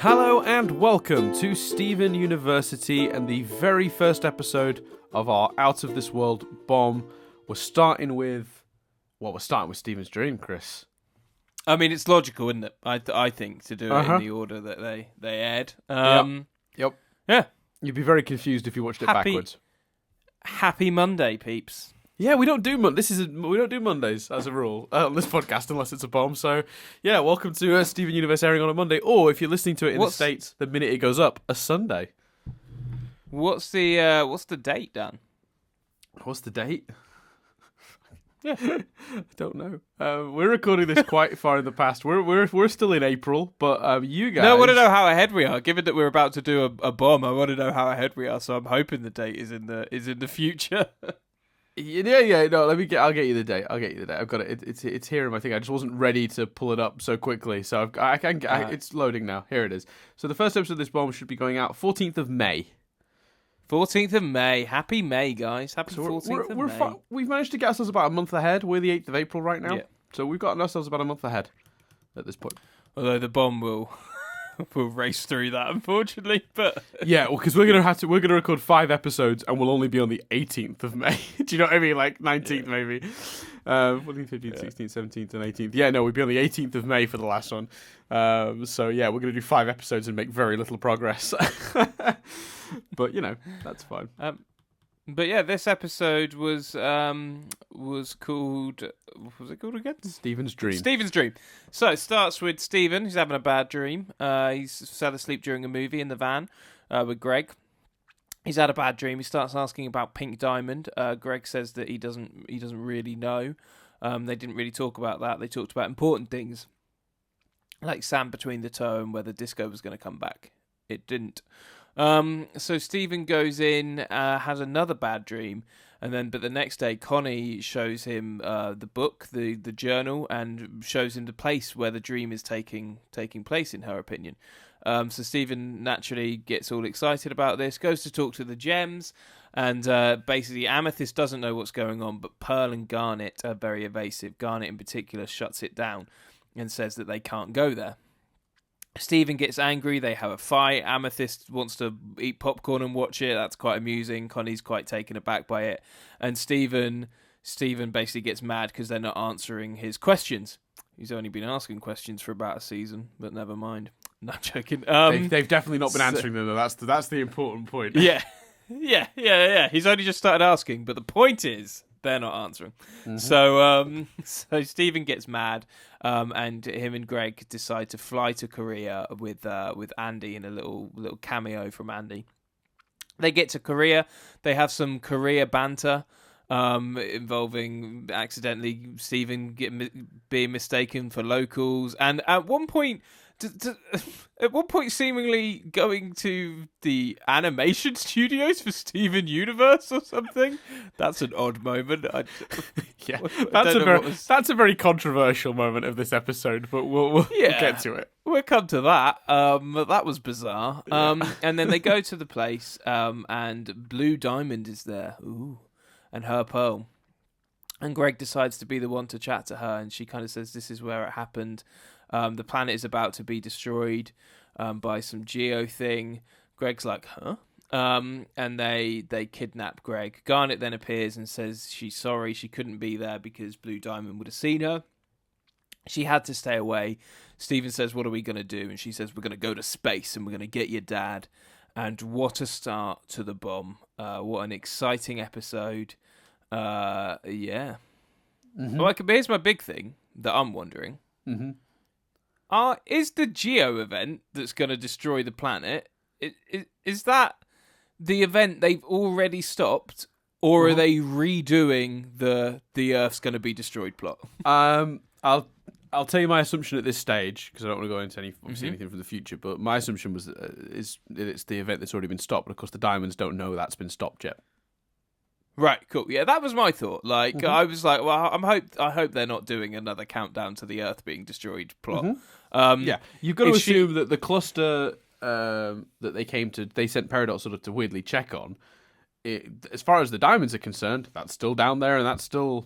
Hello and welcome to Stephen University and the very first episode of our Out of This World bomb. We're starting with Stephen's dream, Chris. I mean, it's logical, isn't it? I think to do it in the order that they aired. Yep. Yeah. You'd be very confused if you watched it backwards. Happy Monday, peeps. Yeah, we don't do Mondays as a rule on this podcast unless it's a bomb. So, yeah, welcome to Steven Universe airing on a Monday, or if you're listening to it in the States, the minute it goes up, a Sunday. What's the date, Dan? What's the date? Yeah, I don't know. We're recording this quite far in the past. We're still in April, but you guys. No, I want to know how ahead we are. Given that we're about to do a bomb, I want to know how ahead we are. So I'm hoping the date is in the future. Yeah. No, I'll get you the date. I've got it. It's here in my thing. I just wasn't ready to pull it up so quickly. So it's loading now. Here it is. So the first episode of this bomb should be going out 14th of May. 14th of May. Happy May, guys. Happy 14th of May. We've managed to get ourselves about a month ahead. We're the 8th of April right now. Yeah. So we've gotten ourselves about a month ahead at this point. Although the bomb will race through that, unfortunately. But yeah, well, because we're gonna record 5 episodes and we'll only be on the 18th of May. Do you know what I mean? Like 19th maybe. 14th, 15th, 16th, 17th, and 18th. Yeah, no, we'll be on the 18th of May for the last one. So yeah, we're gonna do 5 episodes and make very little progress. But that's fine. But yeah, this episode was called. What was it called again? Stephen's Dream. Stephen's Dream. So it starts with Stephen, who's having a bad dream. He's fell asleep during a movie in the van with Greg. He's had a bad dream. He starts asking about Pink Diamond. Greg says that he doesn't really know. They didn't really talk about that. They talked about important things, like sand between the toe and whether disco was going to come back. It didn't. So Stephen goes in, has another bad dream, but the next day Connie shows him the book, the journal, and shows him the place where the dream is taking place, in her opinion. So Stephen naturally gets all excited about this, goes to talk to the gems, and basically Amethyst doesn't know what's going on, but Pearl and Garnet are very evasive. Garnet in particular shuts it down and says that they can't go there. Stephen gets angry, they have a fight. Amethyst wants to eat popcorn and watch it. That's quite amusing. Connie's quite taken aback by it. And Stephen basically gets mad because they're not answering his questions. He's only been asking questions for about a season, but never mind. No, I'm joking. They've definitely not been answering them, though. That's the important point. Yeah. He's only just started asking, but the point is they're not answering. Mm-hmm. So Stephen gets mad, and him and Greg decide to fly to Korea with Andy in a little cameo from Andy. They get to Korea. They have some Korea banter, involving accidentally Stephen being mistaken for locals, and at one point seemingly going to the animation studios for Steven Universe or something. That's an odd moment. That's a very controversial moment of this episode, but we'll get to it. We'll come to that. That was bizarre. And then they go to the place, and Blue Diamond is there. Ooh. And her Pearl. And Greg decides to be the one to chat to her, and she kind of says this is where it happened. The planet is about to be destroyed by some geo thing. Greg's like, huh? And they kidnap Greg. Garnet then appears and says she's sorry she couldn't be there because Blue Diamond would have seen her. She had to stay away. Stephen says, what are we going to do? And she says, we're going to go to space and we're going to get your dad. And what a start to the bomb. What an exciting episode. Yeah. Mm-hmm. Well, here's my big thing that I'm wondering. Mm-hmm. Is the Geo event that's going to destroy the planet, is that the event they've already stopped, or are they redoing the Earth's going to be destroyed plot? I'll tell you my assumption at this stage, because I don't want to go into anything from the future, but my assumption was it's the event that's already been stopped, but of course the Diamonds don't know that's been stopped yet. Right, cool. Yeah, that was my thought. Like, I was like, well, I hope they're not doing another countdown to the Earth being destroyed plot. Yeah, you've got to assume that the cluster that they sent Paradox sort of to weirdly check on, as far as the Diamonds are concerned, that's still down there and that's still,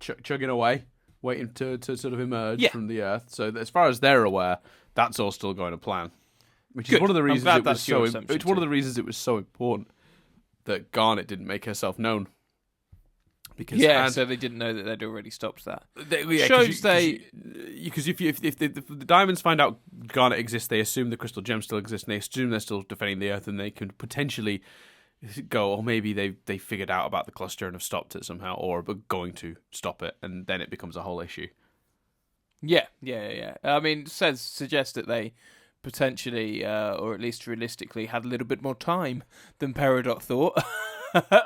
chugging away, waiting to sort of emerge from the Earth. So as far as they're aware, that's all still going to plan. Which is Good. one of the I'm reasons glad it was that's your so. assumption It's one of too. the reasons it was so important that Garnet didn't make herself known. Because So they didn't know that they'd already stopped that. Because if the diamonds find out Garnet exists, they assume the crystal gems still exist, and they assume they're still defending the Earth, and they could potentially go, or maybe they figured out about the cluster and have stopped it somehow, or are going to stop it, and then it becomes a whole issue. Yeah. I mean, suggests that they potentially, or at least realistically, had a little bit more time than Peridot thought.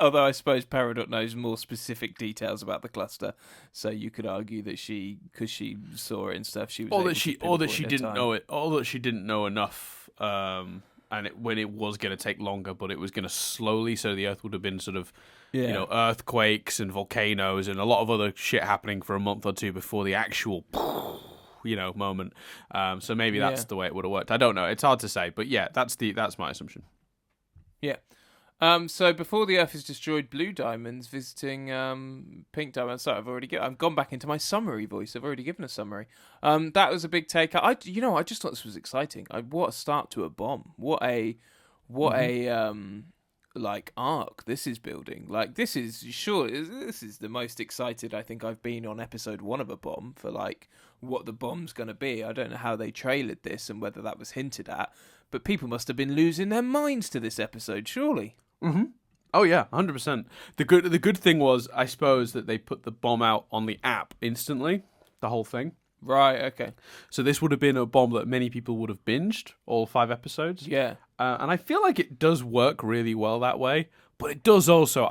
Although I suppose Peridot knows more specific details about the cluster, so you could argue that because she saw it and stuff, she was or that she didn't know it, or that she didn't know enough. When it was going to take longer, but it was going to slowly, so the Earth would have been sort of, earthquakes and volcanoes and a lot of other shit happening for a month or two before the actual, moment. So maybe that's the way it would have worked. I don't know. It's hard to say, but yeah, that's my assumption. Yeah. So before the Earth is destroyed, blue diamonds visiting pink diamonds. Sorry, I've gone back into my summary voice. I've already given a summary. That was a big take. I just thought this was exciting. What a start to a bomb. What a arc this is building. Like this is the most excited I think I've been on episode 1 of a bomb for like what the bomb's going to be. I don't know how they trailered this and whether that was hinted at, but people must have been losing their minds to this episode, surely. Mm-hmm. Oh yeah, 100%. The good thing was, I suppose, that they put the bomb out on the app instantly, the whole thing. Right. Okay. So this would have been a bomb that many people would have binged all 5 episodes. Yeah. And I feel like it does work really well that way. But it does also.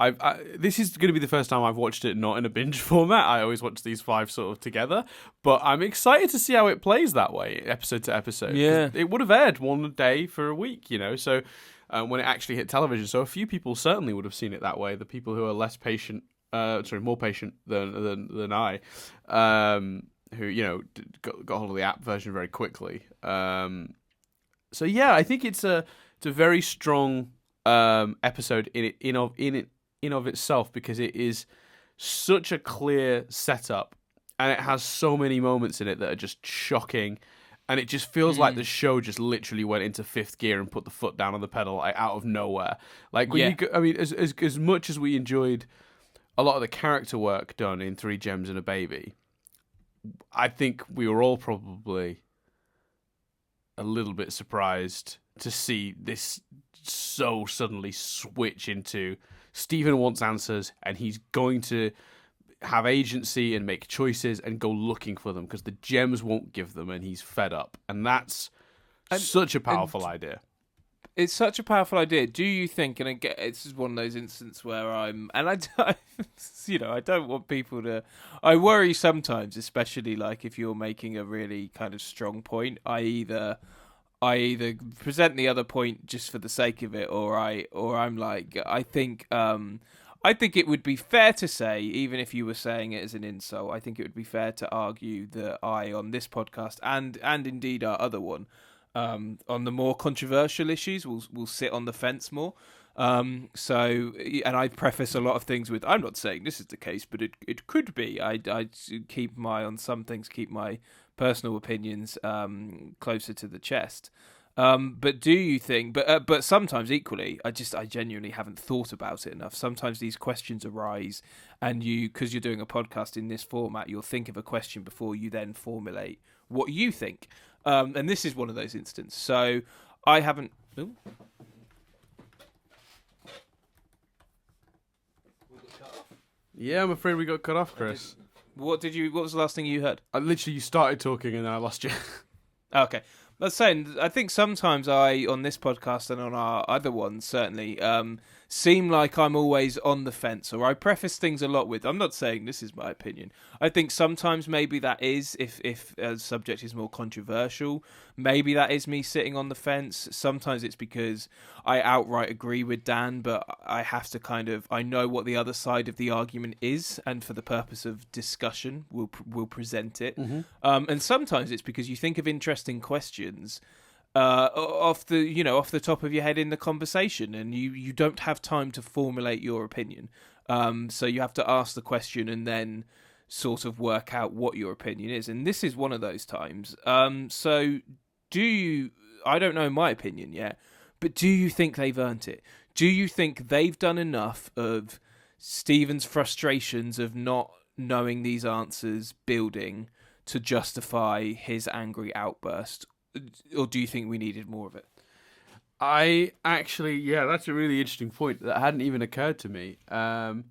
This is going to be the first time I've watched it not in a binge format. I always watch these 5 sort of together. But I'm excited to see how it plays that way, episode to episode. Yeah. It would have aired one day for a week, So when it actually hit television, so a few people certainly would have seen it that way. The people who are less patient, more patient than I, who got hold of the app version very quickly. So yeah, I think it's a very strong episode in of itself, because it is such a clear setup and it has so many moments in it that are just shocking, and it just feels like the show just literally went into 5th gear and put the foot down on the pedal out of nowhere. Like as much as we enjoyed a lot of the character work done in 3 Gems and a Baby, I think we were all probably a little bit surprised to see this so suddenly switch into Stephen wants answers and he's going to have agency and make choices and go looking for them because the gems won't give them, and he's fed up. And that's such a powerful idea. It's such a powerful idea. Do you think, and again, it's one of those instances where I don't want people to, I worry sometimes, especially like if you're making a really kind of strong point, I either present the other point just for the sake of it, or I'm like, I think it would be fair to say, even if you were saying it as an insult, I think it would be fair to argue that I, on this podcast and indeed our other one, on the more controversial issues, will sit on the fence more. And I preface a lot of things with, I'm not saying this is the case, but it could be. I keep on some things, keep my personal opinions closer to the chest. But do you think? But sometimes equally, I genuinely haven't thought about it enough. Sometimes these questions arise, and because you're doing a podcast in this format, you'll think of a question before you then formulate what you think. And this is one of those instances. So I haven't. Ooh. Yeah, I'm afraid we got cut off, Chris. What was the last thing you heard? You started talking and then I lost you. Okay. I was saying, I think sometimes on this podcast and on our other ones, certainly, seem like I'm always on the fence, or I preface things a lot with, I'm not saying this is my opinion. I think sometimes maybe that is, if a subject is more controversial, maybe that is me sitting on the fence. Sometimes it's because I outright agree with Dan, but I have to I know what the other side of the argument is, and for the purpose of discussion, we'll present it. Mm-hmm. And sometimes it's because you think of interesting questions off the top of your head in the conversation, and you don't have time to formulate your opinion. So you have to ask the question and then sort of work out what your opinion is. And this is one of those times. So I don't know my opinion yet, but do you think they've earned it? Do you think they've done enough of Stephen's frustrations of not knowing these answers building to justify his angry outburst? Or do you think we needed more of it? That's a really interesting point that hadn't even occurred to me. I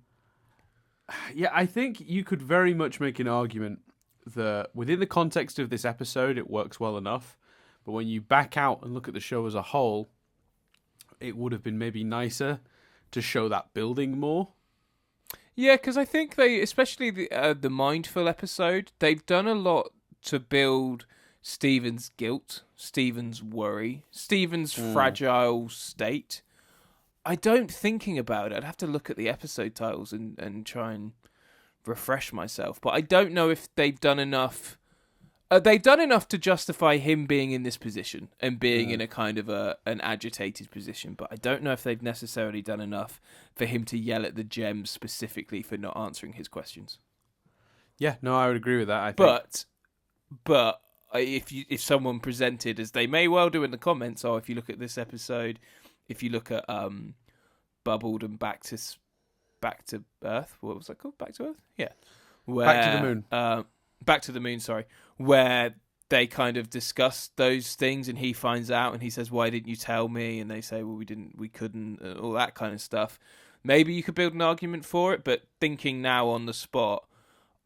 think you could very much make an argument that within the context of this episode, it works well enough. But when you back out and look at the show as a whole, it would have been maybe nicer to show that building more. Yeah, because I think they, especially the mindful episode, they've done a lot to build Stephen's guilt, Stephen's worry, Stephen's fragile state. I don't, thinking about it, I'd have to look at the episode titles and try and refresh myself. But I don't know if they've done enough. They've done enough to justify him being in this position and being in a kind of an agitated position. But I don't know if they've necessarily done enough for him to yell at the gems specifically for not answering his questions. Yeah, no, I would agree with that. I think. But if someone presented, as they may well do in the comments, or if you look at this episode, if you look at Bubbled and Back to Earth, what was that called? Back to Earth? Yeah. Back to the Moon. Back to the Moon, sorry. Where they kind of discuss those things and he finds out and he says, why didn't you tell me? And they say, well, we couldn't, all that kind of stuff. Maybe you could build an argument for it, but thinking now on the spot,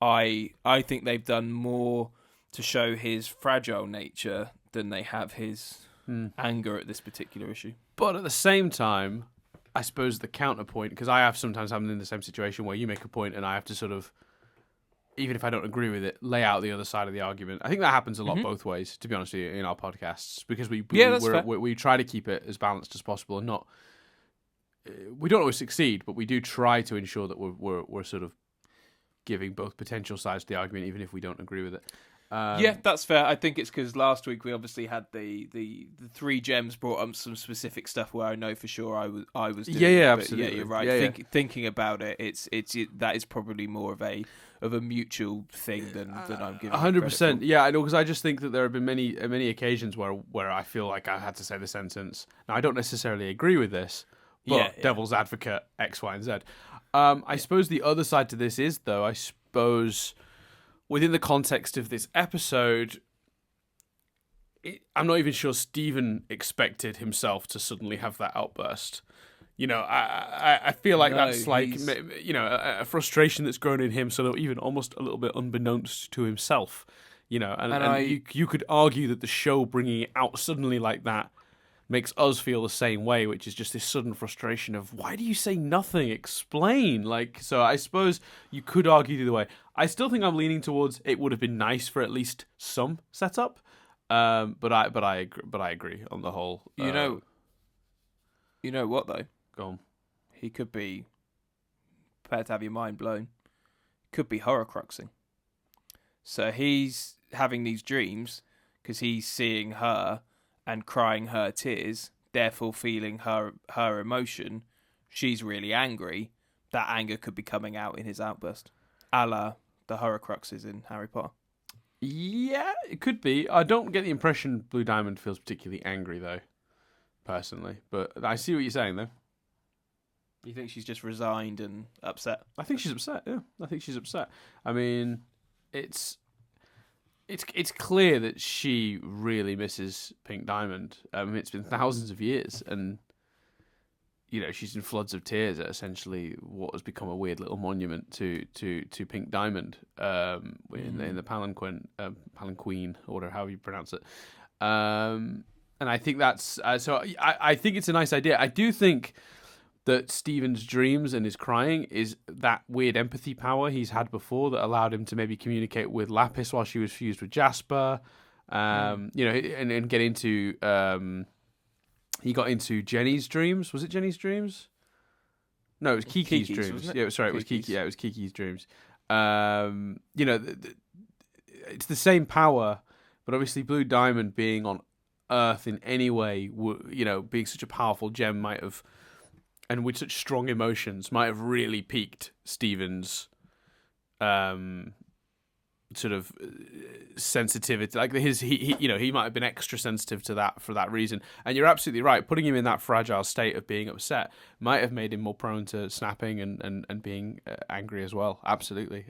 I think they've done more to show his fragile nature than they have his anger at this particular issue. But at the same time, I suppose the counterpoint, because I have sometimes I'm in the same situation where you make a point and I have to sort of, even if I don't agree with it, lay out the other side of the argument. I think that happens a lot both ways, to be honest with you, in our podcasts, because we try to keep it as balanced as possible and not. We don't always succeed, but we do try to ensure that we're sort of giving both potential sides to the argument, even if we don't agree with it. Yeah, that's fair. I think it's because last week we obviously had the three gems brought up some specific stuff where I know for sure I was doing it, absolutely. Yeah, you're right. Thinking about it, it's that is probably more of a mutual thing than I'm giving 100%. Yeah, I know, because I just think that there have been many occasions where I feel like I had to say the sentence. Now I don't necessarily agree with this, but devil's advocate X, Y, and Z. I suppose the other side to this is, though, within the context of this episode, I'm not even sure Stephen expected himself to suddenly have that outburst. You know, I feel like that's like, you know, a frustration that's grown in him, sort of even almost a little bit unbeknownst to himself. You know, and you could argue that the show bringing it out suddenly like that makes us feel the same way, which is just this sudden frustration of, why do you say nothing? Explain. Like, so I suppose you could argue the other way. I still think I'm leaning towards it would have been nice for at least some setup. But I agree on the whole. You know what though? Go on. He could be, prepared to have your mind blown. Could be horcruxing. So he's having these dreams because he's seeing her and crying her tears, therefore feeling her emotion. She's really angry. That anger could be coming out in his outburst, a la the Horcruxes in Harry Potter. Yeah, it could be. I don't get the impression Blue Diamond feels particularly angry, though, personally. But I see what you're saying, though. You think she's just resigned and upset? I think she's upset, yeah. I think she's upset. I mean, it's clear that she really misses Pink Diamond. It's been thousands of years, and you know she's in floods of tears at essentially what has become a weird little monument to Pink Diamond in the Palanquin order, however you pronounce it. And I think that's so. I think it's a nice idea. I do think that Stephen's dreams and his crying is that weird empathy power he's had before that allowed him to maybe communicate with Lapis while she was fused with Jasper, you know, and get into, he got into Jenny's dreams. Was it Jenny's dreams? No, it was Kiki's dreams. Yeah, sorry, it was Kiki. Yeah, it was Kiki's dreams. You know, it's the same power, but obviously Blue Diamond being on Earth in any way, you know, being such a powerful gem might have, and with such strong emotions, might have really piqued Stephen's sort of sensitivity, like he might have been extra sensitive to that for that reason. And you're absolutely right, putting him in that fragile state of being upset might have made him more prone to snapping and being angry as well. Absolutely.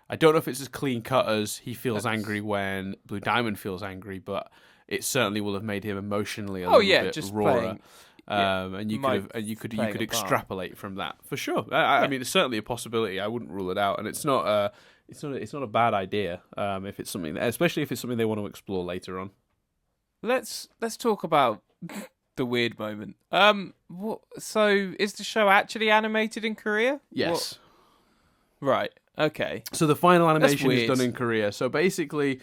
I don't know if it's as clean cut as he feels angry when Blue Diamond feels angry, but it certainly will have made him emotionally a little bit just rawer. Playing, and you could extrapolate from that for sure. I mean, it's certainly a possibility. I wouldn't rule it out, and it's not a bad idea. If it's something, especially if it's something they want to explore later on. Let's talk about the weird moment. So is the show actually animated in Korea? Yes. Right. Okay. So the final animation is done in Korea. So basically,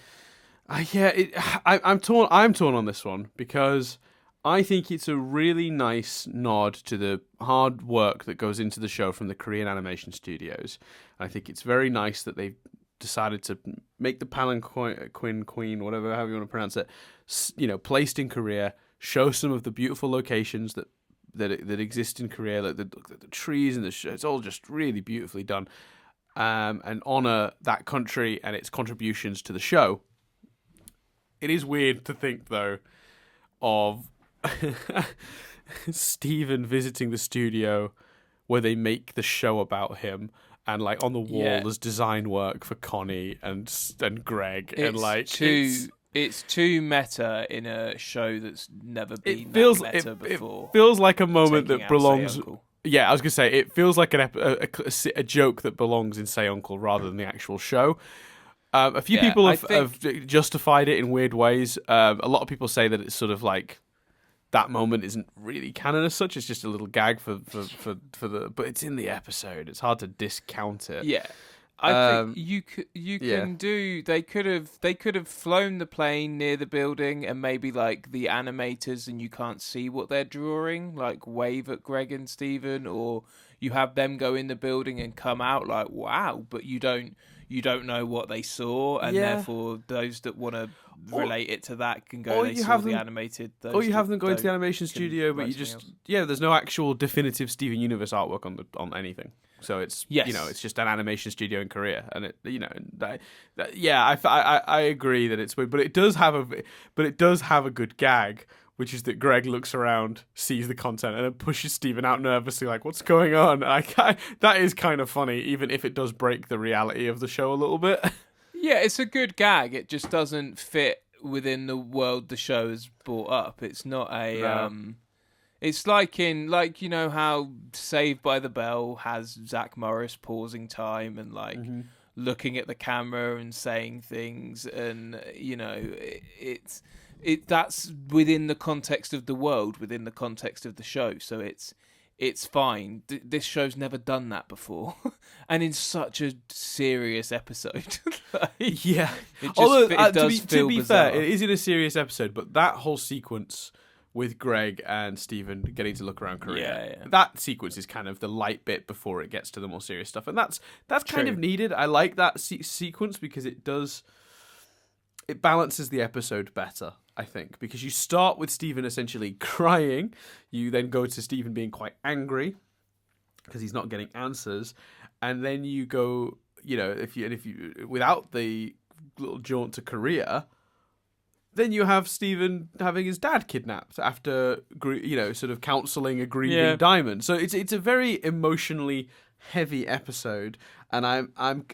I'm torn. I'm torn on this one because I think it's a really nice nod to the hard work that goes into the show from the Korean animation studios. I think it's very nice that they've decided to make the palanquin queen, whatever, however you want to pronounce it, placed in Korea, show some of the beautiful locations that exist in Korea, like the trees and it's all just really beautifully done, and honor that country and its contributions to the show. It is weird to think, though, of Steven visiting the studio where they make the show about him, and like on the wall there's design work for Connie and Greg, it's too meta in a show that's never been meta before. It feels like a moment that belongs. Yeah, I was gonna say it feels like a joke that belongs in Say Uncle rather than the actual show. A few people have justified it in weird ways. A lot of people say that it's sort of like that moment isn't really canon as such. It's just a little gag for the, but it's in the episode. It's hard to discount it. Yeah, I think you can do. They could have flown the plane near the building and maybe like the animators, and you can't see what they're drawing, like wave at Greg and Steven, or you have them go in the building and come out like wow, but you don't know what they saw, and therefore those that want to relate it to that can go. They saw the animated. Or you have them go into the animation studio, but you just there's no actual definitive Steven Universe artwork on anything. So it's it's just an animation studio in Korea, and I agree that it's weird, but it does have a good gag, which is that Greg looks around, sees the content, and then pushes Steven out nervously, like, what's going on? That is kind of funny, even if it does break the reality of the show a little bit. Yeah, it's a good gag. It just doesn't fit within the world the show has brought up. It's not a... No. It's like how Saved by the Bell has Zach Morris pausing time and, like, looking at the camera and saying things, and, that's within the context of the world, within the context of the show. So it's fine. This show's never done that before, and in such a serious episode. To be fair, it is in a serious episode, but that whole sequence with Greg and Steven getting to look around Korea, that sequence is kind of the light bit before it gets to the more serious stuff, and that's kind of needed. I like that sequence because it balances the episode better, I think, because you start with Steven essentially crying, you then go to Steven being quite angry because he's not getting answers, and then you go, if you without the little jaunt to Korea, then you have Steven having his dad kidnapped after sort of counseling a grieving Diamond. So it's a very emotionally heavy episode, and I'm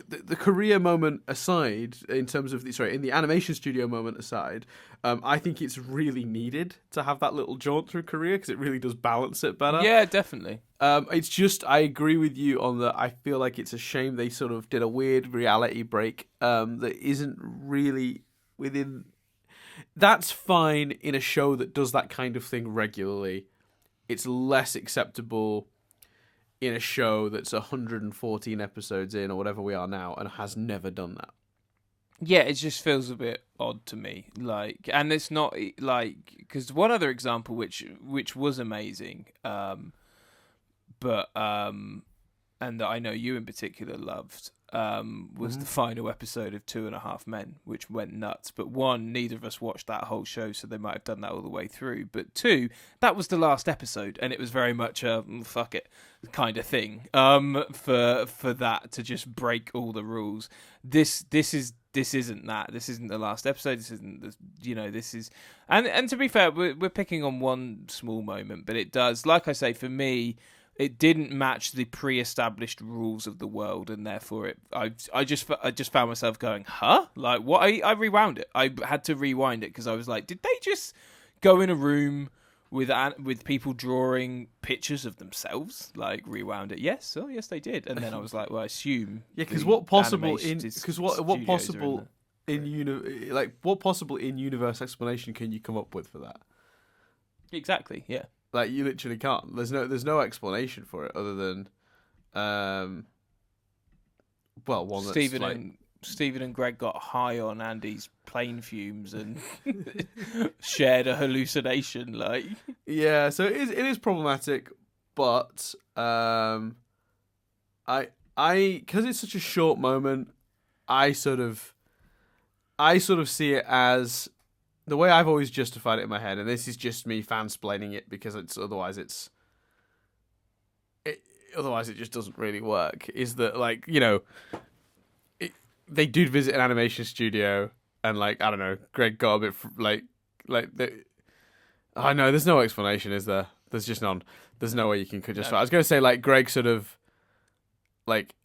the Korea moment aside, in terms of in the animation studio moment aside, I think it's really needed to have that little jaunt through Korea because it really does balance it better. Yeah, definitely. It's just, I agree with you on that. I feel like it's a shame they sort of did a weird reality break that isn't really within. That's fine in a show that does that kind of thing regularly. It's less acceptable in a show that's 114 episodes in, or whatever we are now, and has never done that. Yeah, it just feels a bit odd to me. Like, and it's not like, because one other example which was amazing, but and that I know you in particular loved, was the final episode of 2.5 Men, which went nuts. But one, neither of us watched that whole show, so they might have done that all the way through. But two, that was the last episode, and it was very much a fuck it kind of thing. For that to just break all the rules. This isn't that. This isn't the last episode. This isn't this is, and to be fair, we're picking on one small moment, but it does. Like I say, for me, it didn't match the pre-established rules of the world, and therefore I just found myself going, huh? Like what? I rewound it. I had to rewind it because I was like, did they just go in a room with people drawing pictures of themselves? Like rewound it? Yes, yes they did. And then I was like, well, I assume because what possible in universe explanation can you come up with for that? Exactly. Yeah. Like you literally can't. There's no explanation for it other than, one that's Stephen and Greg got high on Andy's plane fumes and shared a hallucination. Like, yeah, so it is problematic, but I because it's such a short moment, I sort of see it as the way I've always justified it in my head, and this is just me fansplaining it because otherwise it just doesn't really work. Is that they did visit an animation studio, and I don't know, Greg got a bit I know there's no explanation, is there? There's just none. There's no way you can justify. I was going to say Greg sort of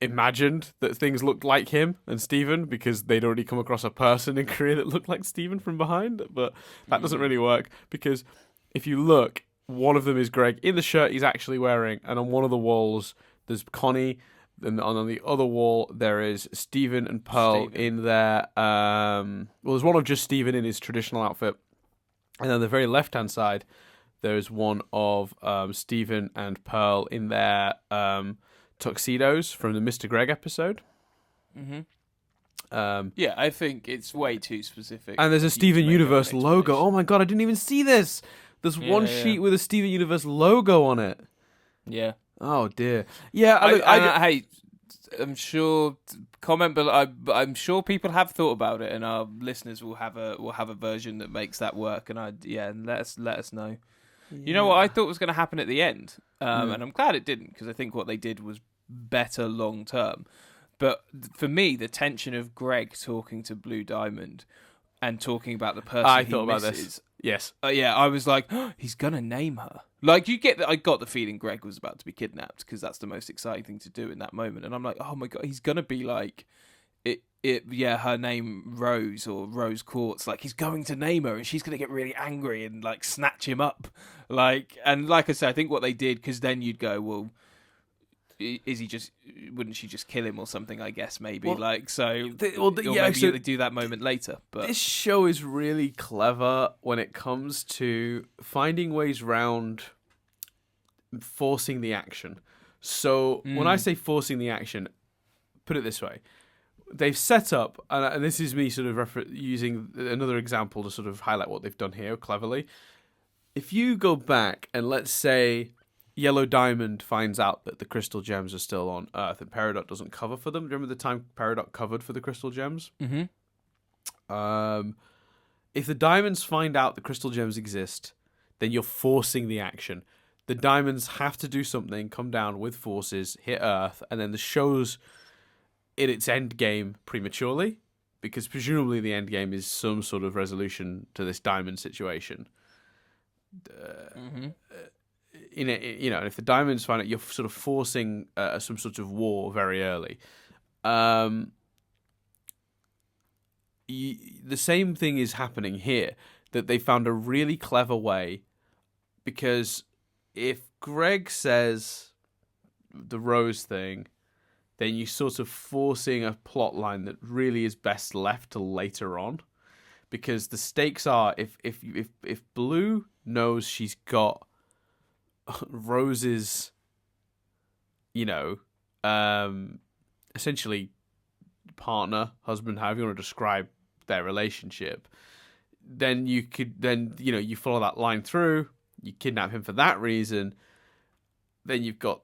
imagined that things looked like him and Steven because they'd already come across a person in Korea that looked like Steven from behind, but that doesn't really work because if you look, one of them is Greg in the shirt he's actually wearing, and on one of the walls there's Connie, and on the other wall there is Steven and Pearl in their there's one of just Steven in his traditional outfit, and then the very left hand side there's one of Steven and Pearl in their tuxedos from the Mr. Greg episode. Yeah, I think it's way too specific. And there's a Steven Universe logo. Oh my god, I didn't even see this. There's one sheet with a Steven Universe logo on it. Yeah. Oh dear. Yeah, hey, I'm sure comment below. I'm sure people have thought about it, and our listeners will have a version that makes that work. And let us know. Yeah. You know what I thought was going to happen at the end, and I'm glad it didn't because I think what they did was better long term. But for me, the tension of Greg talking to Blue Diamond and talking about the person I thought about this. Yes. I was like, oh, he's gonna name her. Like you get that. I got the feeling Greg was about to be kidnapped because that's the most exciting thing to do in that moment. And I'm like, oh my god, he's gonna be like, her name Rose or Rose Quartz. Like he's going to name her, and she's gonna get really angry and snatch him up. Like I said, I think what they did because then you'd go, well, wouldn't she just kill him or something? I guess maybe maybe they do that moment later. But this show is really clever when it comes to finding ways round forcing the action. So when I say forcing the action, put it this way: they've set up, and this is me sort of using another example to sort of highlight what they've done here cleverly. If you go back and let's say Yellow Diamond finds out that the crystal gems are still on Earth and Peridot doesn't cover for them. Remember the time Peridot covered for the crystal gems? Mm-hmm. If the diamonds find out the crystal gems exist, then you're forcing the action. The diamonds have to do something, come down with forces, hit Earth, and then the show's in its end game prematurely, because presumably the end game is some sort of resolution to this diamond situation. And if the diamonds find it, you're sort of forcing some sort of war very early. The same thing is happening here, that they found a really clever way, because if Greg says the Rose thing, then you're sort of forcing a plot line that really is best left till later on, because the stakes are if Blue knows she's got Rose's, essentially partner, husband, however you want to describe their relationship, then you follow that line through, you kidnap him for that reason, then you've got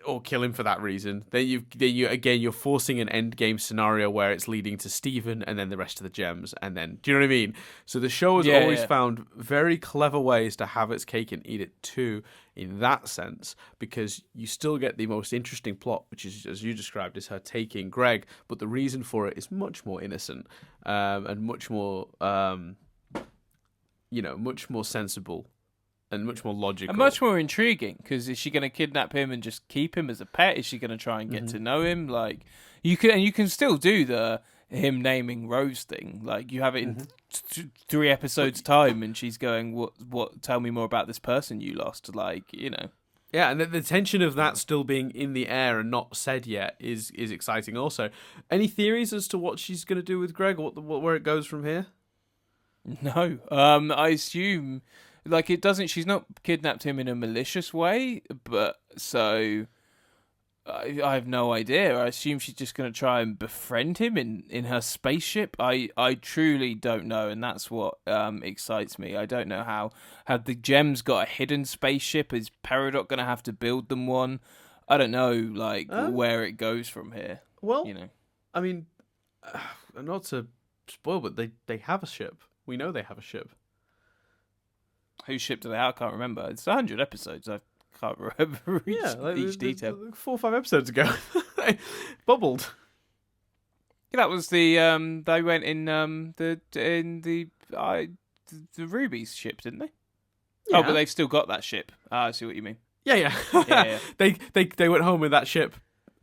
or kill him for that reason. Then you're forcing an end game scenario where it's leading to Steven and then the rest of the gems, and then do you know what I mean? So the show has always found very clever ways to have its cake and eat it too, in that sense, because you still get the most interesting plot, which is, as you described, is her taking Greg, but the reason for it is much more innocent, and much more much more sensible and much more logical. And much more intriguing, because is she going to kidnap him and just keep him as a pet? Is she going to try and get to know him? Like, you can still do the him naming Rose thing. Like, you have it in 3 episodes time, and she's going, "What? Tell me more about this person you lost." Like, Yeah, and the tension of that still being in the air and not said yet is exciting. Also, any theories as to what she's going to do with Greg, or where it goes from here? No, I assume. Like, it doesn't. She's not kidnapped him in a malicious way, but so I have no idea. I assume she's just going to try and befriend him in her spaceship. I truly don't know, and that's what excites me. I don't know how the gems got a hidden spaceship. Is Peridot going to have to build them one? I don't know, where it goes from here. Well, I mean, not to spoil, but they have a ship. We know they have a ship. Whose ship do they have? I can't remember. It's 100 episodes. I can't remember each detail. 4 or 5 episodes ago, they bubbled. Yeah, that was the they went in the Ruby's ship, didn't they? Yeah. Oh, but they've still got that ship. I see what you mean. Yeah. Yeah. They went home with that ship.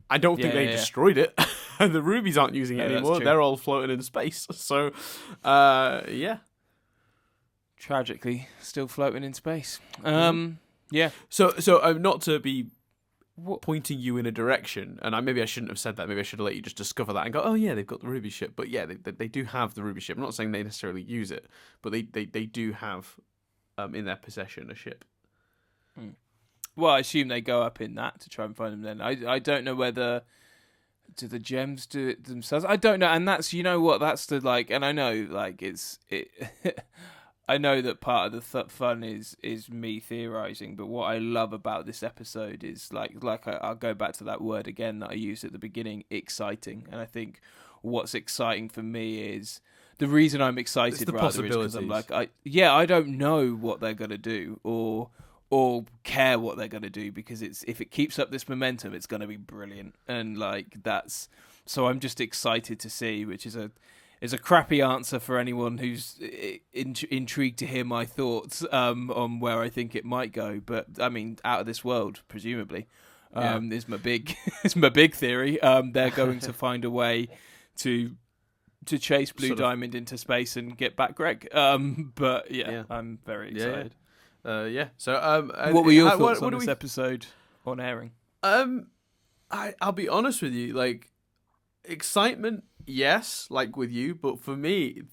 I don't think they destroyed it. The Rubies aren't using it anymore. They're all floating in space. So, yeah. Tragically, still floating in space. Yeah. So not to be pointing you in a direction, and maybe I shouldn't have said that. Maybe I should have let you just discover that and go, oh yeah, they've got the Ruby ship. But yeah, they do have the Ruby ship. I'm not saying they necessarily use it, but they do have in their possession a ship. Well, I assume they go up in that to try and find them. Then I don't know whether. Do the gems do it themselves? I don't know, and that's that's the and I know I know that part of the fun is me theorizing, but what I love about this episode is I'll go back to that word again that I used at the beginning, exciting. And I think what's exciting for me is the reason I'm excited rather is because I'm I don't know what they're gonna do or care what they're gonna do, because if it keeps up this momentum, it's gonna be brilliant. And so I'm just excited to see, which is a crappy answer for anyone who's intrigued to hear my thoughts on where I think it might go. But I mean, out of this world, presumably, is my big theory. They're going to find a way to chase Blue Diamond into space and get back Greg. But yeah, I'm very excited. So, what were your thoughts on this episode on airing? I'll be honest with you, excitement. Yes, like with you, but for me,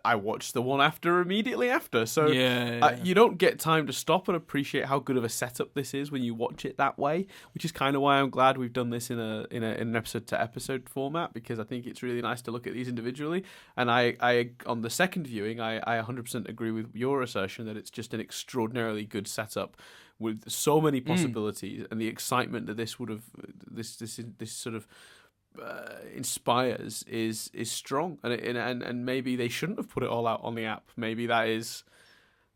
I watched the one immediately after. So you don't get time to stop and appreciate how good of a setup this is when you watch it that way, which is kind of why I'm glad we've done this in an episode to episode format, because I think it's really nice to look at these individually. And I on the second viewing, I 100% agree with your assertion that it's just an extraordinarily good setup with so many possibilities, and the excitement that this would have this sort of inspires is strong, and maybe they shouldn't have put it all out on the app. Maybe that is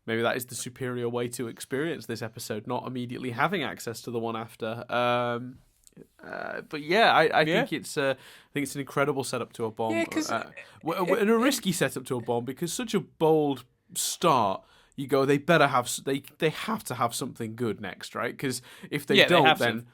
the superior way to experience this episode, not immediately having access to the one after. But yeah, I think it's an incredible setup to a bomb, and a risky setup to a bomb, because such a bold start. You go, they have to have something good next, right? Because if they don't, then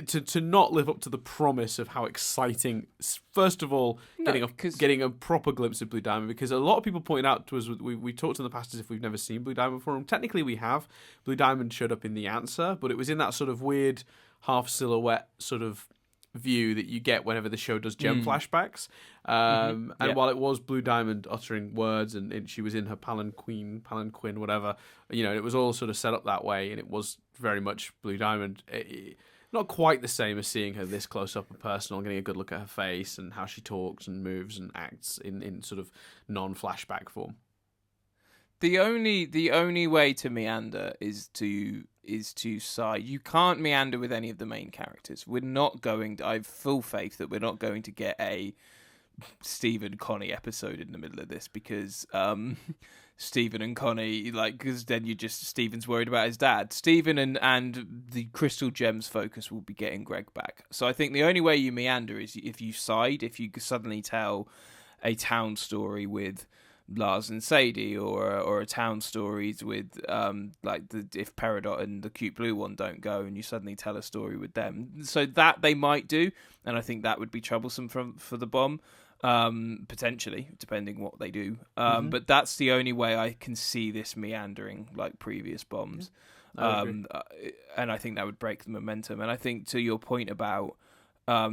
to not live up to the promise of how exciting, first of all, getting a proper glimpse of Blue Diamond, because a lot of people point out to us, we talked in the past as if we've never seen Blue Diamond before, and technically we have. Blue Diamond showed up in The Answer, but it was in that sort of weird half silhouette sort of view that you get whenever the show does gem flashbacks, and while it was Blue Diamond uttering words and she was in her palanquin, whatever, it was all sort of set up that way, and it was very much Blue Diamond. Not quite the same as seeing her this close up and personal, getting a good look at her face and how she talks and moves and acts in sort of non-flashback form. The only way to meander is to is to side. You can't meander with any of the main characters. We're not going to, I have full faith that we're not going to get a Stephen Connie episode in the middle of this, because Stephen and Connie, like, because then Stephen's worried about his dad. Stephen and the Crystal Gems focus will be getting Greg back. So I think the only way you meander is if you side, if you suddenly tell a town story with Lars and Sadie, or a town stories with if Peridot and the Cute Blue One don't go, and you suddenly tell a story with them. So that they might do, and I think that would be troublesome for the bomb. Potentially, depending what they do. But that's the only way I can see this meandering like previous bombs. And I think that would break the momentum. And I think, to your point about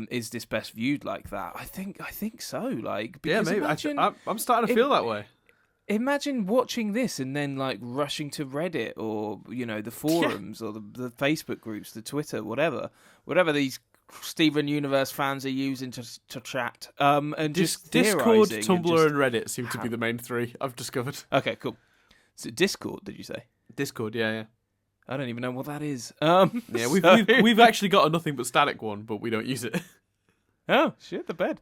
is this best viewed like that? I think so. Like, yeah, maybe. I'm starting to feel that way. Imagine watching this and then like rushing to Reddit, or the forums, or the Facebook groups, the Twitter, whatever these Steven Universe fans are using to chat, and just Discord, Tumblr, and Reddit seem to be the main three I've discovered. Okay, cool. So Discord, did you say? Discord, yeah. I don't even know what that is. Yeah, we've actually got a nothing but static one, but we don't use it. Oh shit, the bed.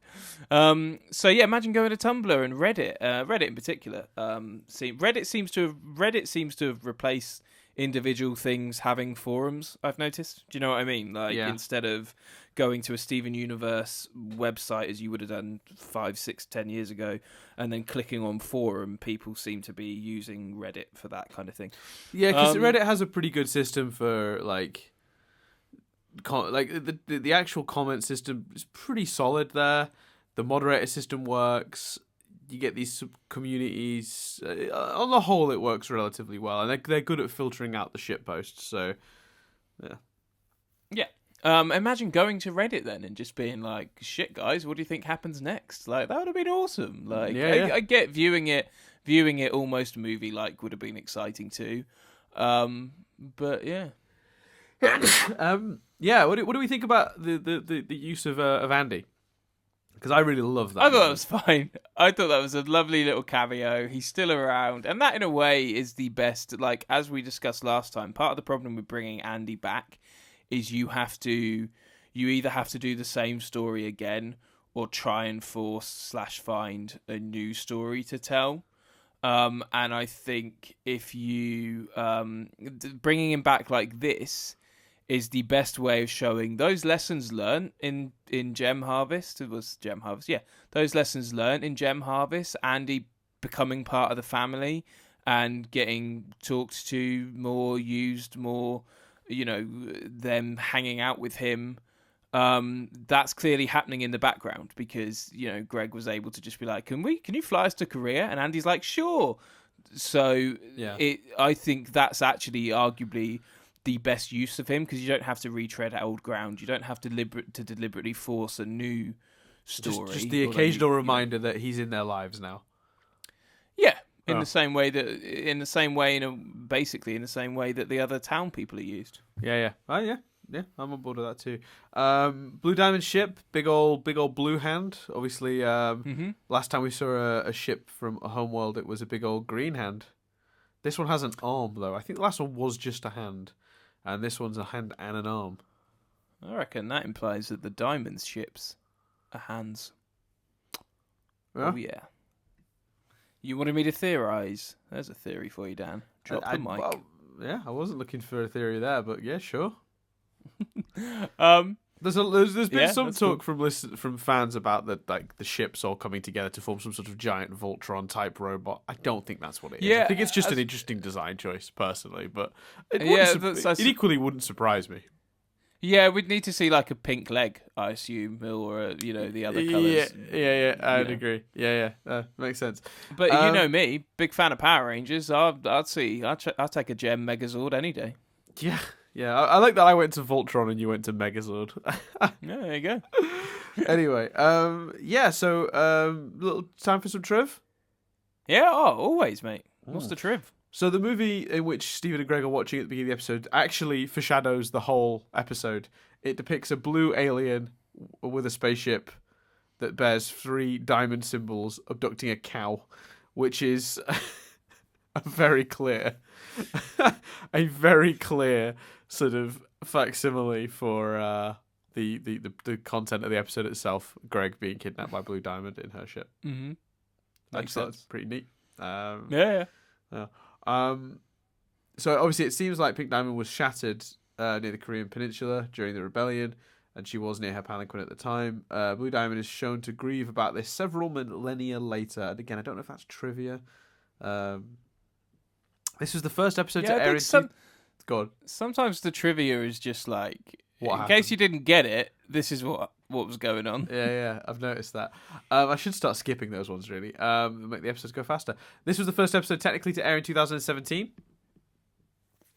So yeah, imagine going to Tumblr and Reddit. Reddit in particular. Reddit seems to have replaced individual things having forums, I've noticed. Do you know what I mean? Like, instead of going to a Steven Universe website as you would have done 5, 6, 10 years ago, and then clicking on forum, people seem to be using Reddit for that kind of thing. Yeah, because Reddit has a pretty good system for like the actual comment system is pretty solid there. The moderator system works. You get these sub-communities. On the whole, it works relatively well, and they're good at filtering out the shit posts. So, yeah. Imagine going to Reddit then and just being like, "Shit, guys, what do you think happens next?" Like, that would have been awesome. Like, I get viewing it almost movie-like would have been exciting too. But yeah. Yeah. What do we think about the use of Andy? Because I really love that. I thought that was fine. I thought that was a lovely little cameo. He's still around. And that, in a way, is the best. Like, as we discussed last time, part of the problem with bringing Andy back is you either have to do the same story again, or try and force/find a new story to tell. And I think if you bringing him back like this is the best way of showing those lessons learned in Gem Harvest. It was Gem Harvest, yeah. Those lessons learned in Gem Harvest, Andy becoming part of the family and getting talked to more, used more, them hanging out with him. That's clearly happening in the background, because, Greg was able to just be like, can you fly us to Korea? And Andy's like, sure. So I think that's actually arguably the best use of him, because you don't have to retread old ground. You don't have to deliberately force a new story. Just the occasional reminder that he's in their lives now. Yeah, in the same way that the other town people are used. Yeah. Oh yeah. Yeah, I'm on board with that too. Blue Diamond ship, big old blue hand. Obviously, last time we saw a ship from a homeworld, it was a big old green hand. This one has an arm though. I think the last one was just a hand. And this one's a hand and an arm. I reckon that implies that the Diamond's ships are hands. Yeah? Oh, yeah. You wanted me to theorise? There's a theory for you, Dan. Drop the mic. Well, yeah, I wasn't looking for a theory there, but yeah, sure. There's been some talk from fans about the ships all coming together to form some sort of giant Voltron type robot. I don't think that's what it is. I think it's just an interesting design choice, personally, but it equally wouldn't surprise me. Yeah, we'd need to see like a pink leg, I assume, or the other colours. Yeah, I'd agree. Yeah, makes sense. But you know me, big fan of Power Rangers. I'll take a Gem Megazord any day. Yeah, I like that I went to Voltron and you went to Megazord. Yeah, there you go. Anyway, so little time for some triv? Yeah, always, mate. What's the triv? So the movie in which Stephen and Greg are watching at the beginning of the episode actually foreshadows the whole episode. It depicts a blue alien with a spaceship that bears 3 diamond symbols abducting a cow, which is a very clear, a very clear sort of facsimile for the content of the episode itself. Greg being kidnapped by Blue Diamond in her ship. Mm-hmm. Makes That's sense. pretty neat. Yeah. So obviously it seems like Pink Diamond was shattered near the Korean Peninsula during the rebellion, and she was near her palanquin at the time. Blue Diamond is shown to grieve about this several millennia later. And again, I don't know if that's trivia. This was the first episode to air in... God. Sometimes the trivia is just like, What in case you didn't get it, this is what was going on. Yeah, I've noticed that. I should start skipping those ones, really. Make the episodes go faster. This was the first episode technically to air in 2017.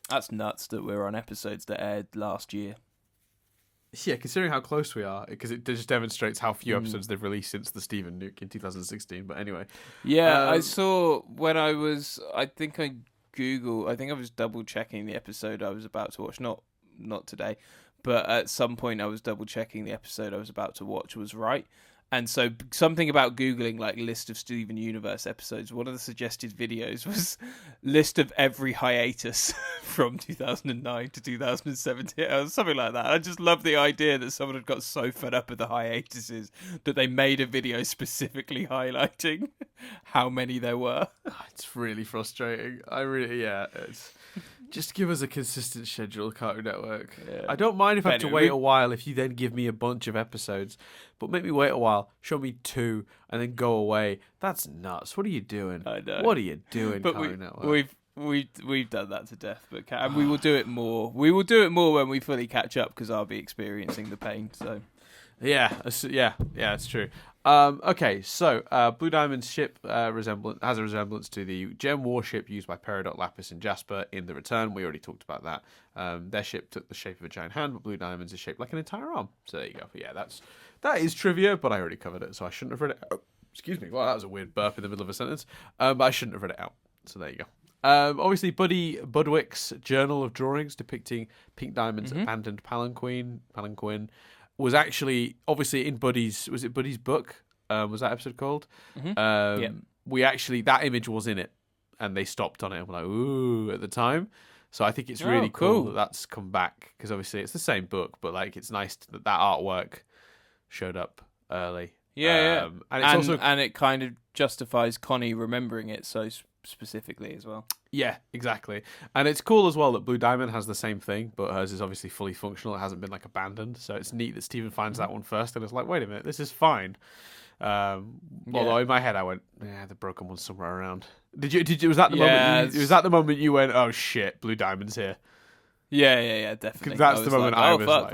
That's nuts that we're on episodes that aired last year. Yeah, considering how close we are, because it just demonstrates how few episodes they've released since the Stephen Nuke in 2016. But anyway. Yeah, I saw when I was double checking the episode I was about to watch. Not today, but at some point I was double checking the episode I was about to watch was right. And so something about Googling like list of Steven Universe episodes, one of the suggested videos was list of every hiatus from 2009 to 2017 or something like that. I just love the idea that someone had got so fed up with the hiatuses that they made a video specifically highlighting how many there were. It's really frustrating. It's... Just give us a consistent schedule, Cartoon Network. Yeah. I don't mind if I have to wait a while if you then give me a bunch of episodes. But make me wait a while, show me 2, and then go away. That's nuts. What are you doing? I know. What are you doing, but Cartoon Network? We've done that to death, and we will do it more. We will do it more when we fully catch up, because I'll be experiencing the pain. So, yeah, it's true. Okay, so Blue Diamond's ship has a resemblance to the gem warship used by Peridot, Lapis, and Jasper in The Return. We already talked about that. Their ship took the shape of a giant hand, but Blue Diamond's is shaped like an entire arm. So there you go. Yeah, that is trivia, but I already covered it, so I shouldn't have read it. Oh, excuse me. Well, that was a weird burp in the middle of a sentence. But I shouldn't have read it out. So there you go. Obviously, Buddy Budwick's journal of drawings depicting Pink Diamond's abandoned palanquin was actually obviously in Buddy's book. Was that episode called? Yeah. We actually, that image was in it, and they stopped on it. And we're like, ooh, at the time. So I think it's really cool that that's come back, because obviously it's the same book, but like it's nice that artwork showed up early. Yeah. And it's also, and it kind of justifies Connie remembering it so specifically as well. Yeah, exactly. And it's cool as well that Blue Diamond has the same thing, but hers is obviously fully functional. It hasn't been like abandoned. So it's neat that Steven finds that one first, and it's like, wait a minute, this is fine. Although in my head I went, yeah, the broken one's somewhere around. Did you? Was that the moment? Was that the moment you went, oh shit, Blue Diamond's here? Yeah, definitely. That's the moment I was like,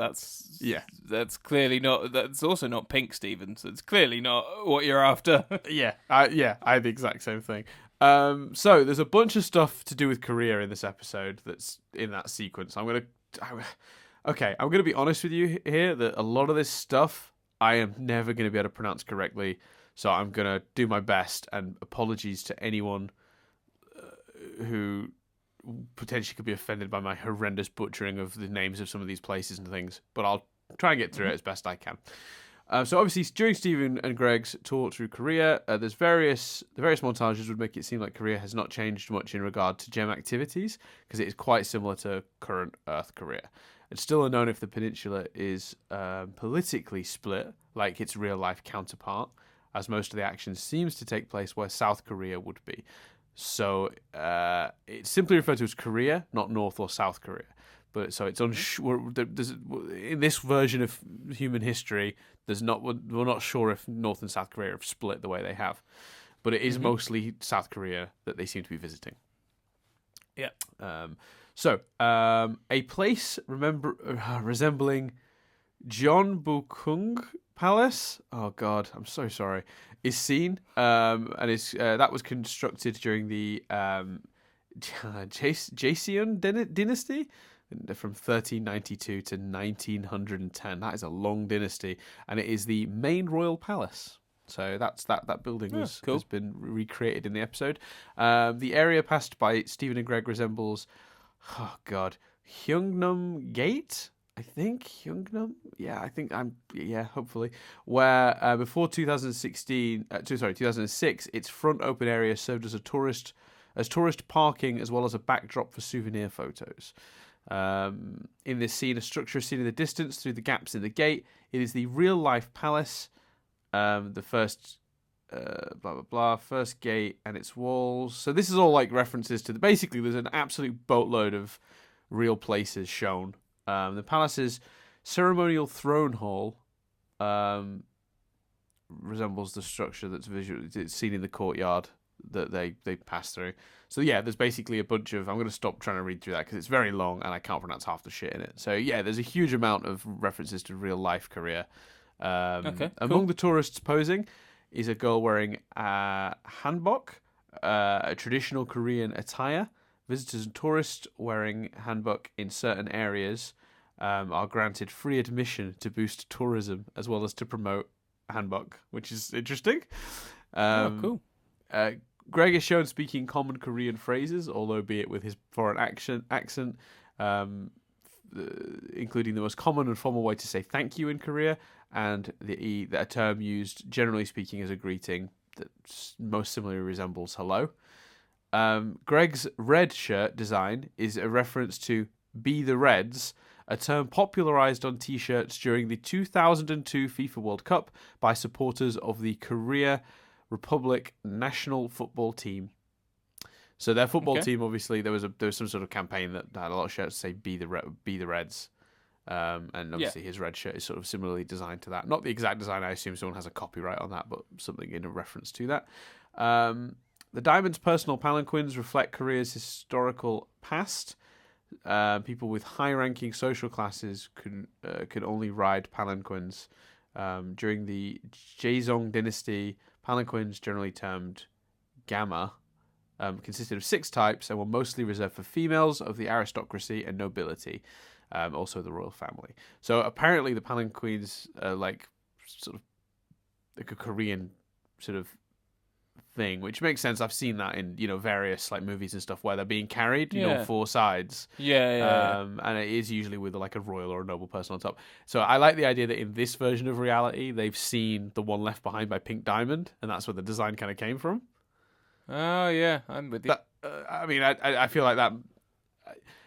that's clearly not. That's also not pink, Steven. So it's clearly not what you're after. I had the exact same thing. So there's a bunch of stuff to do with Korea in this episode that's in that sequence. I'm gonna be honest with you here that a lot of this stuff I am never gonna be able to pronounce correctly. So I'm gonna do my best, and apologies to anyone who potentially could be offended by my horrendous butchering of the names of some of these places and things, but I'll try and get through it as best I can. So obviously, during Steven and Greg's tour through Korea, the various montages would make it seem like Korea has not changed much in regard to gem activities, because it is quite similar to current Earth Korea. It's still unknown if the peninsula is politically split, like its real-life counterpart, as most of the action seems to take place where South Korea would be. So it's simply referred to as Korea, not North or South Korea. But so it's unsure. In this version of human history, we're not sure if North and South Korea have split the way they have. But it is mostly South Korea that they seem to be visiting. Yeah. A place resembling Jeonbukgung Palace. Oh God, I'm so sorry. Is seen, and is that was constructed during the Joseon dynasty from 1392 to 1910. That is a long dynasty, and it is the main royal palace. So that building has been recreated in the episode. The area passed by Stephen and Greg resembles, Hyungnam Gate. I think Hyungnam. Hopefully. Where before 2006, its front open area served as a tourist as tourist parking as well as a backdrop for souvenir photos. In this scene, a structure is seen in the distance through the gaps in the gate. It is the real-life palace, the first blah blah blah, first gate and its walls. So this is all like references to basically there's an absolute boatload of real places shown. The palace's ceremonial throne hall resembles the structure that's it's seen in the courtyard that they pass through. So yeah, there's basically a bunch of, I'm going to stop trying to read through that because it's very long and I can't pronounce half the shit in it. So yeah, there's a huge amount of references to real life Korea. Among the tourists posing is a girl wearing hanbok, a traditional Korean attire. Visitors and tourists wearing hanbok in certain areas are granted free admission to boost tourism as well as to promote hanbok, which is interesting. Cool. Greg is shown speaking common Korean phrases, although be it with his foreign accent, including the most common and formal way to say thank you in Korea, and a term used, generally speaking, as a greeting that most similarly resembles hello. Greg's red shirt design is a reference to Be the Reds, a term popularized on T-shirts during the 2002 FIFA World Cup by supporters of the Korea Republic national football team. So their football team, obviously, there was some sort of campaign that had a lot of shirts say "Be the Reds," and obviously his red shirt is sort of similarly designed to that. Not the exact design. I assume someone has a copyright on that, but something in a reference to that. The Diamond's personal palanquins reflect Korea's historical past. People with high-ranking social classes could only ride palanquins. During the Joseon dynasty, palanquins, generally termed gamma, consisted of 6 types and were mostly reserved for females of the aristocracy and nobility, also the royal family. So apparently the palanquins are like sort of like a Korean sort of thing, which makes sense. I've seen that in various like movies and stuff where they're being carried, 4 sides. And it is usually with like a royal or a noble person on top. So I like the idea that in this version of reality, they've seen The One Left Behind by Pink Diamond, and that's where the design kind of came from. Oh yeah, I'm with you. I feel like that.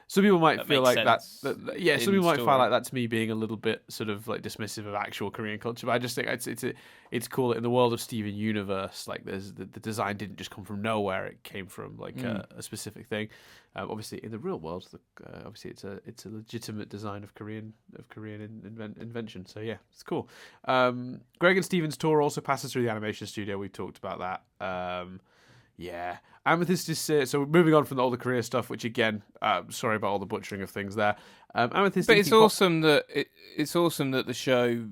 Some people might feel like sense. some people might find like that's me being a little bit sort of like dismissive of actual Korean culture. But I just think it's cool that in the world of Steven Universe, like there's the design didn't just come from nowhere; it came from like a specific thing. Obviously, in the real world, obviously it's a legitimate design of Korean invention. So yeah, it's cool. Greg and Steven's tour also passes through the animation studio. We talked about that. Yeah, Amethyst is so moving on from all the career stuff, which again, sorry about all the butchering of things there. Amethyst, but it's awesome that the show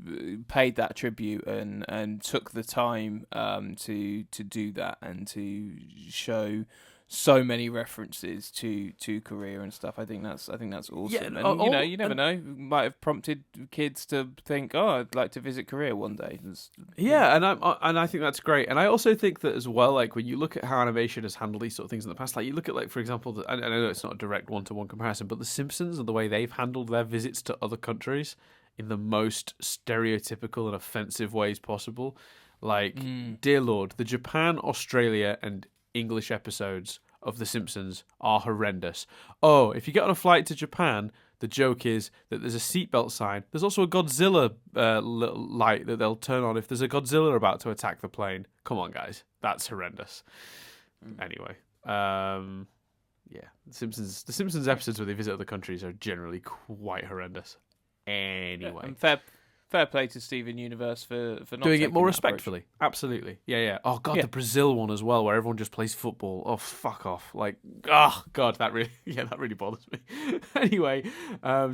paid that tribute and took the time to do that and to show so many references to Korea and stuff. I think that's awesome. Yeah, and you never know, might have prompted kids to think, oh, I'd like to visit Korea one day. And I think that's great. And I also think that as well, like when you look at how animation has handled these sort of things in the past, like you look at like for example, I know it's not a direct one-to-one comparison, but The Simpsons and the way they've handled their visits to other countries in the most stereotypical and offensive ways possible. Like, dear Lord, the Japan, Australia, and English episodes of The Simpsons are horrendous. Oh, if you get on a flight to Japan, the joke is that there's a seatbelt sign. There's also a Godzilla light that they'll turn on if there's a Godzilla about to attack the plane. Come on, guys. That's horrendous. Anyway, The Simpsons episodes where they visit other countries are generally quite horrendous. Anyway. Fair play to Steven Universe for not doing it more that respectfully. Approach. Absolutely. Yeah. Oh god, the Brazil one as well, where everyone just plays football. Oh fuck off. Like, oh god, that really bothers me. Anyway,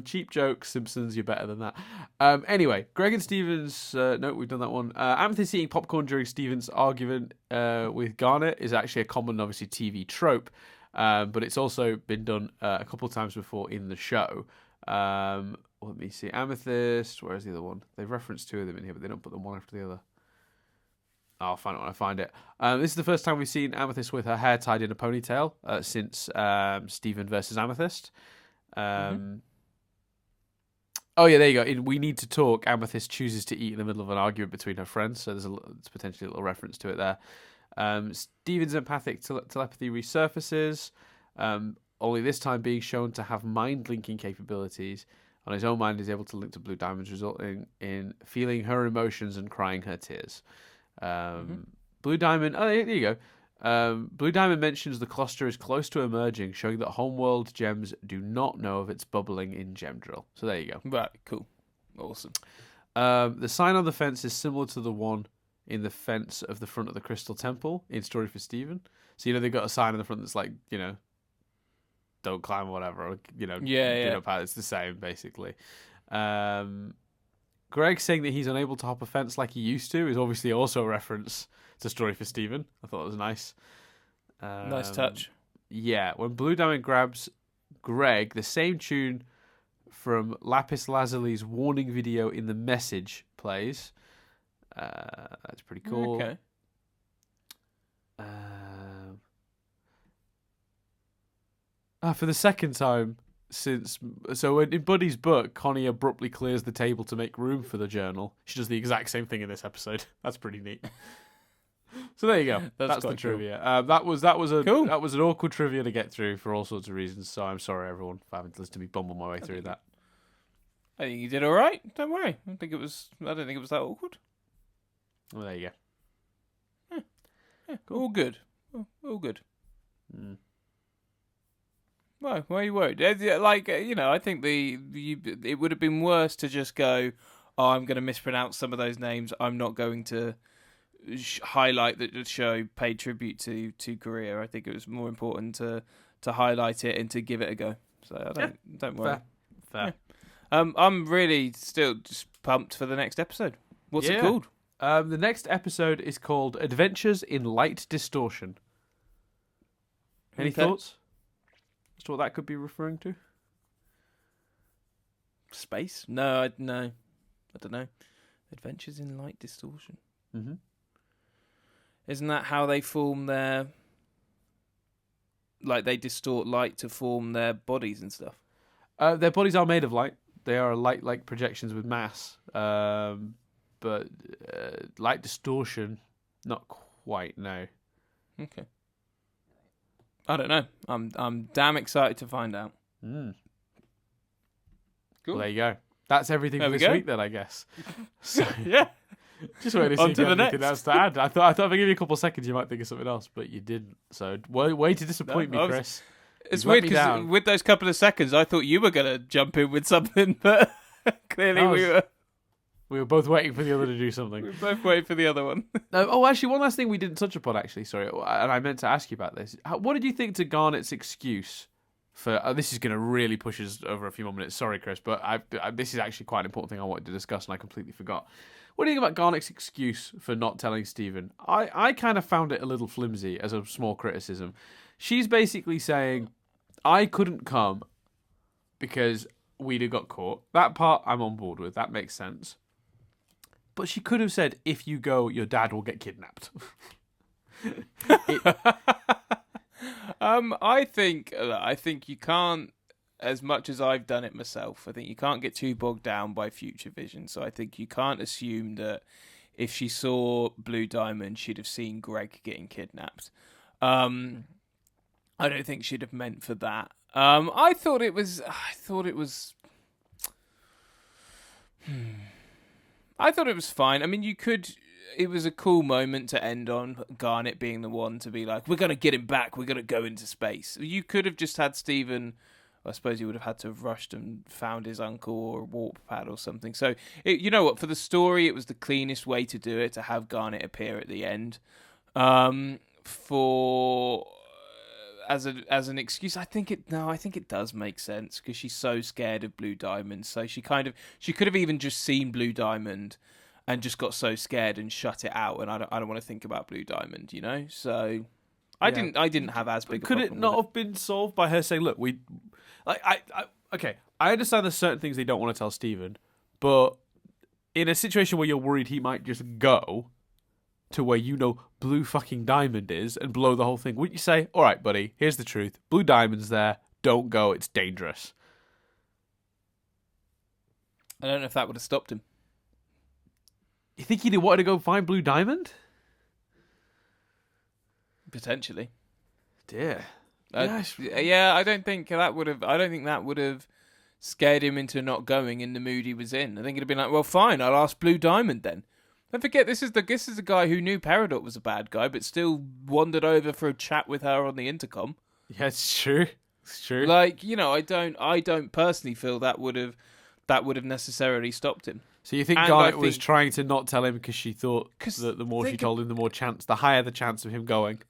cheap jokes, Simpsons, you're better than that. Anyway, Greg and Stevens, no, we've done that one. Amethyst eating popcorn during Stevens' argument with Garnet is actually a common, obviously, TV trope, but it's also been done a couple of times before in the show. Let me see. Amethyst. Where's the other one? They've referenced 2 of them in here, but they don't put them one after the other. I'll find it when I find it. This is the first time we've seen Amethyst with her hair tied in a ponytail since Steven versus Amethyst. Oh yeah, there you go. In We Need to Talk, Amethyst chooses to eat in the middle of an argument between her friends, so there's potentially a little reference to it there. Steven's empathic telepathy resurfaces, only this time being shown to have mind-linking capabilities. On his own mind, is able to link to Blue Diamonds, resulting in feeling her emotions and crying her tears. Blue Diamond, oh, there you go. Blue Diamond mentions the cluster is close to emerging, showing that Homeworld gems do not know of its bubbling in Gem Drill. So there you go. Right, cool. Awesome. The sign on the fence is similar to the one in the fence of the front of the Crystal Temple in Story for Stephen. So, they've got a sign on the front that's like, don't climb or whatever, or, it's the same, basically. Greg saying that he's unable to hop a fence like he used to is obviously also a reference to Story for Stephen. I thought it was nice. Nice touch. Yeah, when Blue Diamond grabs Greg, the same tune from Lapis Lazuli's warning video in The Message plays. That's pretty cool. Okay. For the second time in Buddy's book, Connie abruptly clears the table to make room for the journal. She does the exact same thing in this episode. That's pretty neat. So there you go. That's the trivia. Cool. That was an awkward trivia to get through for all sorts of reasons. So I'm sorry, everyone, for having to listen to me bumble my way through that. I think you did all right. Don't worry. I don't think it was that awkward. Well, there you go. Yeah, cool. All good. All good. Mm. Why are you worried? I think it would have been worse to just go, oh, I'm going to mispronounce some of those names. I'm not going to highlight the show, pay tribute to Korea. I think it was more important to highlight it and to give it a go. So don't worry. Fair. Yeah. I'm really still just pumped for the next episode. What's it called? The next episode is called Adventures in Light Distortion. Any thoughts as to what that could be referring to? Space? No. I don't know. Adventures in Light Distortion. Mm-hmm. Isn't that how they form their... Like, they distort light to form their bodies and stuff? Their bodies are made of light. They are light-like projections with mass. But light distortion, not quite, no. Okay. I don't know. I'm damn excited to find out. Mm. Cool. Well, there you go. That's everything for this week then, I guess. So, yeah. Just waiting to see if you have anything else to add. I thought if I give you a couple of seconds, you might think of something else, but you didn't. So, way to disappoint me, Chris. It's weird because with those couple of seconds, I thought you were going to jump in with something, but clearly we were both waiting for the other to do something. We were both waiting for the other one. Actually, one last thing we didn't touch upon, sorry, and I meant to ask you about this. What did you think to Garnet's excuse for... this is going to really push us over a few more minutes. Sorry, Chris, but this is actually quite an important thing I wanted to discuss, and I completely forgot. What do you think about Garnet's excuse for not telling Stephen? I kind of found it a little flimsy as a small criticism. She's basically saying, I couldn't come because we'd have got caught. That part I'm on board with. That makes sense. But she could have said, if you go, your dad will get kidnapped. I think you can't, as much as I've done it myself, I think you can't get too bogged down by future vision. So I think you can't assume that if she saw Blue Diamond, she'd have seen Greg getting kidnapped. I don't think she'd have meant for that. I thought it was fine. I mean, it was a cool moment to end on, Garnet being the one to be like, we're going to get him back, we're going to go into space. You could have just had Stephen, I suppose he would have had to have rushed and found his uncle or a warp pad or something. So, you know what, for the story, it was the cleanest way to do it, to have Garnet appear at the end. As an excuse, I think it does make sense because she's so scared of Blue Diamond. So she could have even just seen Blue Diamond and just got so scared and shut it out. And I don't want to think about Blue Diamond, you know. So I didn't have as big. Could it not have been solved by her saying, "Look, I understand there's certain things they don't want to tell Stephen, but in a situation where you're worried he might just go to where Blue fucking Diamond is and blow the whole thing, wouldn't you say, all right, buddy, here's the truth. Blue Diamond's there. Don't go. It's dangerous. I don't know if that would have stopped him. You think he'd have wanted to go find Blue Diamond? Potentially. Dear. Yeah, I don't think that would have scared him into not going in the mood he was in. I think it'd have been like, well, fine, I'll ask Blue Diamond then. Don't forget, this is the guy who knew Peridot was a bad guy, but still wandered over for a chat with her on the intercom. Yeah, it's true. It's true. Like, I don't personally feel that would have necessarily stopped him. So you think Garnet was trying to not tell him because she thought that the more she told him, the higher the chance of him going?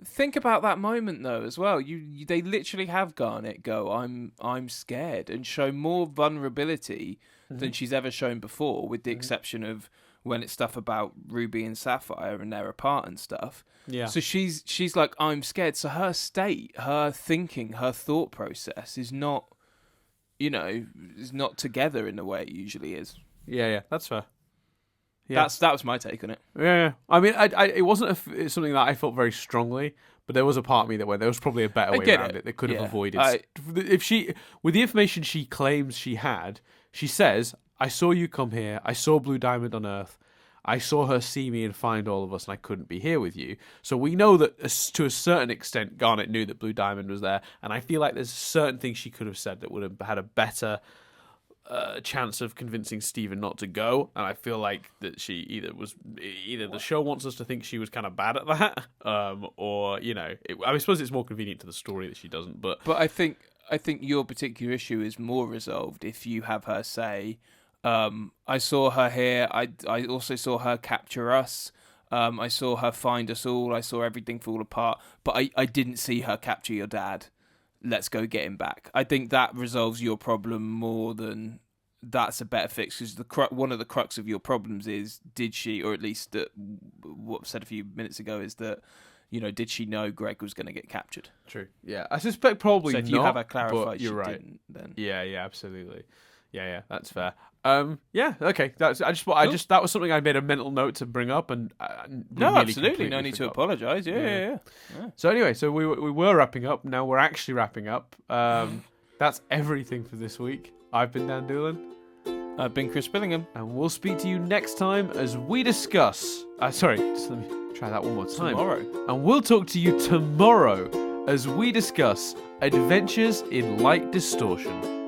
Think about that moment though as well. They literally have Garnet go, I'm scared, and show more vulnerability than she's ever shown before, with the exception of when it's stuff about Ruby and Sapphire and they're apart and stuff. Yeah. So she's like, I'm scared. So her state, her thinking, her thought process is not, is not together in the way it usually is. Yeah, that's fair. Yeah. That was my take on it. Yeah. I mean, it wasn't something that I felt very strongly, but there was a part of me that went, there was probably a better way around it. They could have avoided. With the information she claims she had, she says, I saw you come here. I saw Blue Diamond on Earth. I saw her see me and find all of us, and I couldn't be here with you. So we know that to a certain extent, Garnet knew that Blue Diamond was there, and I feel like there's certain things she could have said that would have had a better chance of convincing Steven not to go, and I feel like that she either the show wants us to think she was kind of bad at that, or I suppose it's more convenient to the story that she doesn't. But I think your particular issue is more resolved if you have her say, I saw her here. I also saw her capture us. I saw her find us all. I saw everything fall apart, but I didn't see her capture your dad. Let's go get him back. I think that resolves your problem more than that's a better fix, because one of the crux of your problems is, did she, or at least what I said a few minutes ago is that, did she know Greg was going to get captured? True. Yeah, I suspect probably not. So if you have her clarified, you're right. Didn't, then yeah, absolutely. Yeah, that's fair. Yeah, okay. That was something I made a mental note to bring up, and absolutely, no need to apologise. Yeah. So anyway, we were wrapping up. Now we're actually wrapping up. That's everything for this week. I've been Dan Doolan. I've been Chris Billingham, and we'll speak to you next time as we discuss. Sorry, just let me try that one more time. Tomorrow, and we'll talk to you tomorrow as we discuss Adventures in Light Distortion.